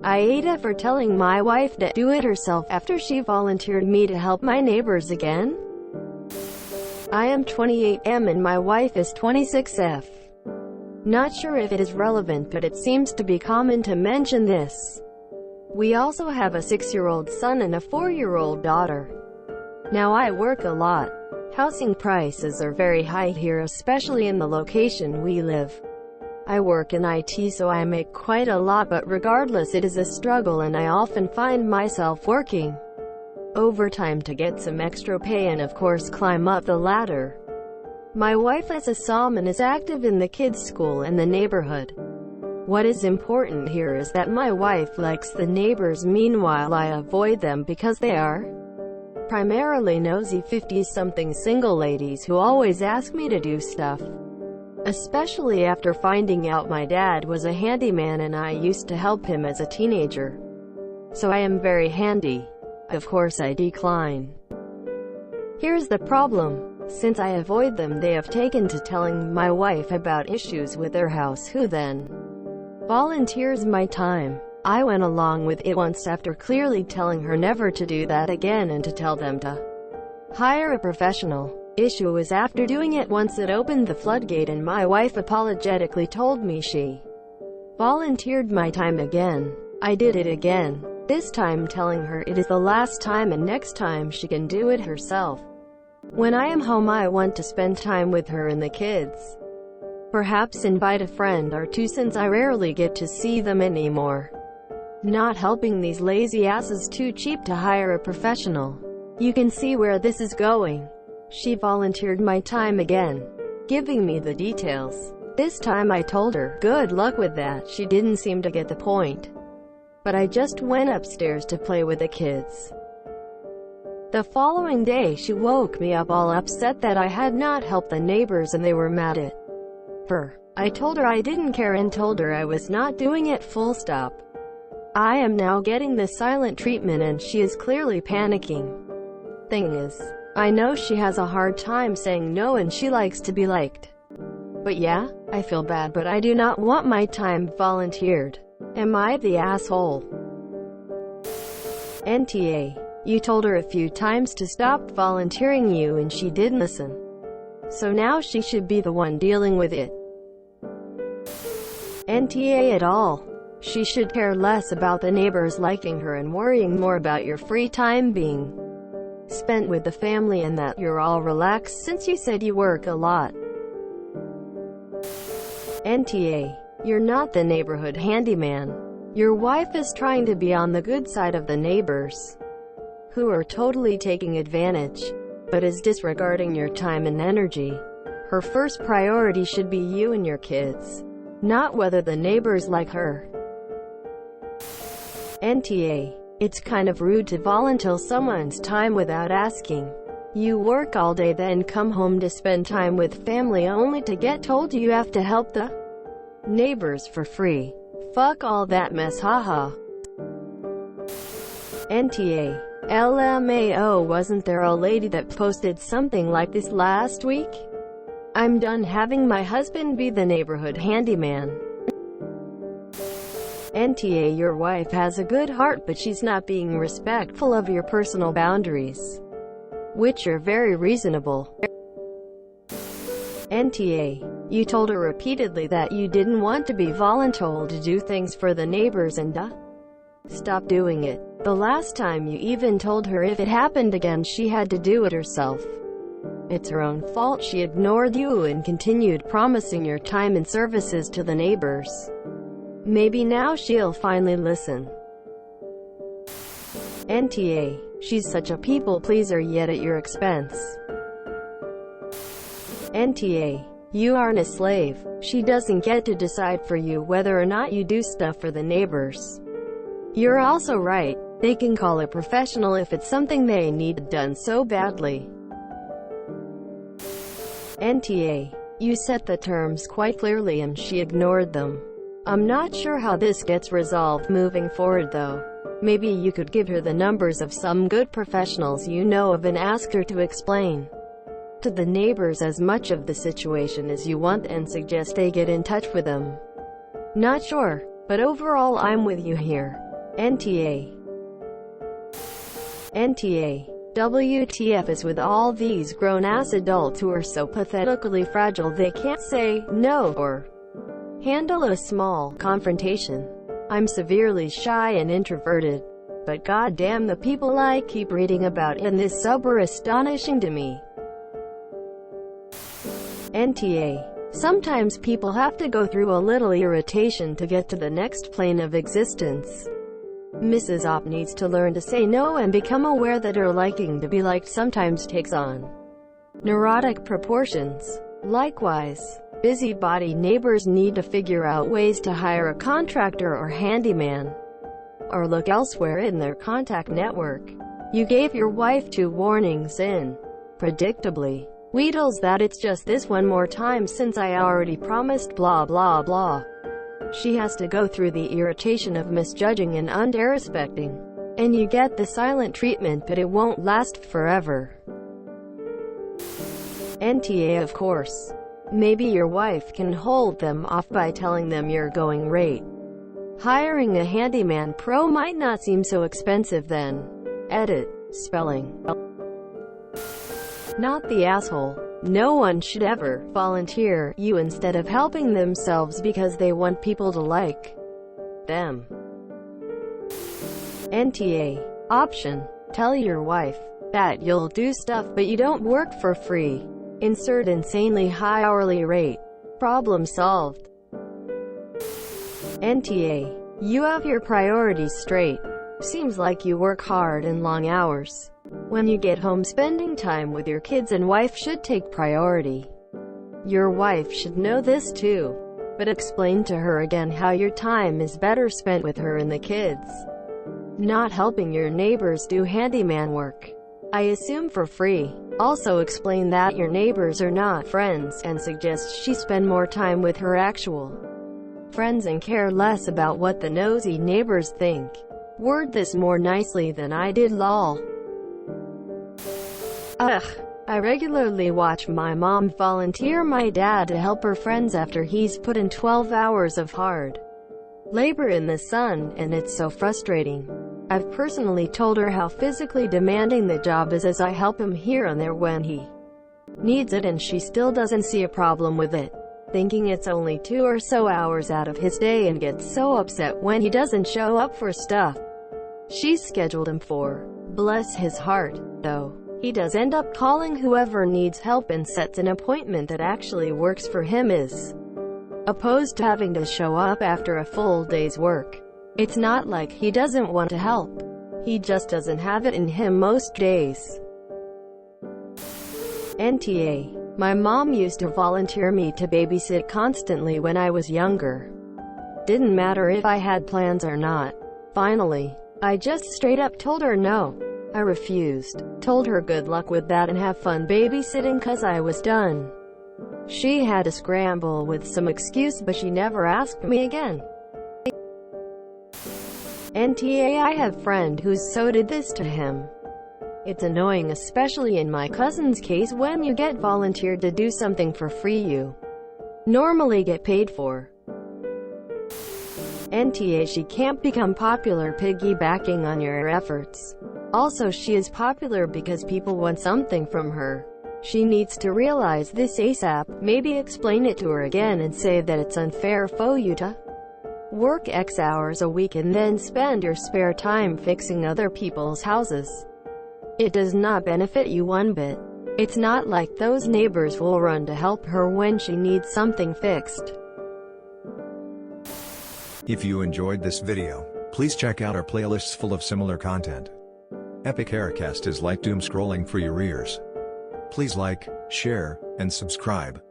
AITA for telling my wife to do it herself after she volunteered me to help my neighbors again. I am 28M and my wife is 26F. Not sure if it is relevant, but it seems to be common to mention this. We also have a 6-year-old son and a 4-year-old daughter. Now I work a lot. Housing prices are very high here, especially in the location we live. I work in IT, so I make quite a lot, but regardless it is a struggle and I often find myself working overtime to get some extra pay and of course climb up the ladder. My wife is a SOM and is active in the kids' school in the neighborhood. What is important here is that my wife likes the neighbors, meanwhile I avoid them because they are primarily nosy 50-something single ladies who always ask me to do stuff. Especially after finding out my dad was a handyman and I used to help him as a teenager. So I am very handy. Of course I decline. Here's the problem. Since I avoid them, they have taken to telling my wife about issues with their house, who then volunteers my time. I went along with it once after clearly telling her never to do that again and to tell them to hire a professional. Issue is after doing it once it opened the floodgate and my wife apologetically told me she volunteered my time again. I did it again, this time telling her it is the last time and next time she can do it herself. When I am home I want to spend time with her and the kids. Perhaps invite a friend or two since I rarely get to see them anymore. Not helping these lazy asses, too cheap to hire a professional. You can see where this is going. She volunteered my time again, giving me the details. This time I told her, good luck with that. She didn't seem to get the point. But I just went upstairs to play with the kids. The following day she woke me up all upset that I had not helped the neighbors and they were mad at her. I told her I didn't care and told her I was not doing it, full stop. I am now getting the silent treatment and she is clearly panicking. Thing is, I know she has a hard time saying no and she likes to be liked. But yeah, I feel bad, but I do not want my time volunteered. Am I the asshole? NTA. You told her a few times to stop volunteering you and she didn't listen. So now she should be the one dealing with it. NTA at all. She should care less about the neighbors liking her and worrying more about your free time being spent with the family and that you're all relaxed since you said you work a lot. NTA. You're not the neighborhood handyman. Your wife is trying to be on the good side of the neighbors, who are totally taking advantage, but is disregarding your time and energy. Her first priority should be you and your kids, not whether the neighbors like her. NTA. It's kind of rude to volunteer someone's time without asking. You work all day then come home to spend time with family only to get told you have to help the neighbors for free. Fuck all that mess, haha. NTA. LMAO, wasn't there a lady that posted something like this last week? I'm done having my husband be the neighborhood handyman. NTA. Your wife has a good heart but she's not being respectful of your personal boundaries, which are very reasonable. NTA. You told her repeatedly that you didn't want to be voluntold to do things for the neighbors and stop doing it. The last time you even told her if it happened again she had to do it herself. It's her own fault she ignored you and continued promising your time and services to the neighbors. Maybe now she'll finally listen. NTA. She's such a people pleaser yet at your expense. NTA. You aren't a slave. She doesn't get to decide for you whether or not you do stuff for the neighbors. You're also right. They can call a professional if it's something they need done so badly. NTA. You set the terms quite clearly and she ignored them. I'm not sure how this gets resolved moving forward though. Maybe you could give her the numbers of some good professionals you know of and ask her to explain to the neighbors as much of the situation as you want and suggest they get in touch with them. Not sure, but overall I'm with you here. NTA. NTA. WTF is with all these grown-ass adults who are so pathetically fragile they can't say no or handle a small confrontation. I'm severely shy and introverted, but goddamn the people I keep reading about in this sub are astonishing to me. NTA. Sometimes people have to go through a little irritation to get to the next plane of existence. Mrs. Op needs to learn to say no and become aware that her liking to be liked sometimes takes on neurotic proportions. Likewise, busybody neighbors need to figure out ways to hire a contractor or handyman, or look elsewhere in their contact network. You gave your wife 2 warnings in, predictably, wheedles that it's just this one more time since I already promised blah blah blah. She has to go through the irritation of misjudging and underrespecting, and you get the silent treatment, but it won't last forever. NTA of course. Maybe your wife can hold them off by telling them you're going rate. Hiring a handyman pro might not seem so expensive then. Edit. Spelling. Not the asshole. No one should ever volunteer you instead of helping themselves because they want people to like them. NTA. Option. Tell your wife that you'll do stuff but you don't work for free. Insert insanely high hourly rate. Problem solved. NTA. You have your priorities straight. Seems like you work hard and long hours. When you get home, spending time with your kids and wife should take priority. Your wife should know this too, but explain to her again how your time is better spent with her and the kids, not helping your neighbors do handyman work, I assume for free. Also explain that your neighbors are not friends, and suggest she spend more time with her actual friends and care less about what the nosy neighbors think. Word this more nicely than I did, lol. Ugh. I regularly watch my mom volunteer my dad to help her friends after he's put in 12 hours of hard labor in the sun, and it's so frustrating. I've personally told her how physically demanding the job is as I help him here and there when he needs it, and she still doesn't see a problem with it, thinking it's only 2 or so hours out of his day, and gets so upset when he doesn't show up for stuff she's scheduled him for. Bless his heart, though. He does end up calling whoever needs help and sets an appointment that actually works for him, as opposed to having to show up after a full day's work. It's not like he doesn't want to help. He just doesn't have it in him most days. NTA. My mom used to volunteer me to babysit constantly when I was younger. Didn't matter if I had plans or not. Finally, I just straight up told her no. I refused, told her good luck with that and have fun babysitting cause I was done. She had to scramble with some excuse, but she never asked me again. NTA. I have friend who's so did this to him. It's annoying, especially in my cousin's case, when you get volunteered to do something for free you normally get paid for. NTA. She can't become popular piggybacking on your efforts. Also, she is popular because people want something from her. She needs to realize this ASAP. Maybe explain it to her again and say that it's unfair for you to work X hours a week and then spend your spare time fixing other people's houses. It does not benefit you one bit. It's not like those neighbors will run to help her when she needs something fixed. If you enjoyed this video, please check out our playlists full of similar content. Epic Aircast is like doom scrolling for your ears. Please like, share, and subscribe.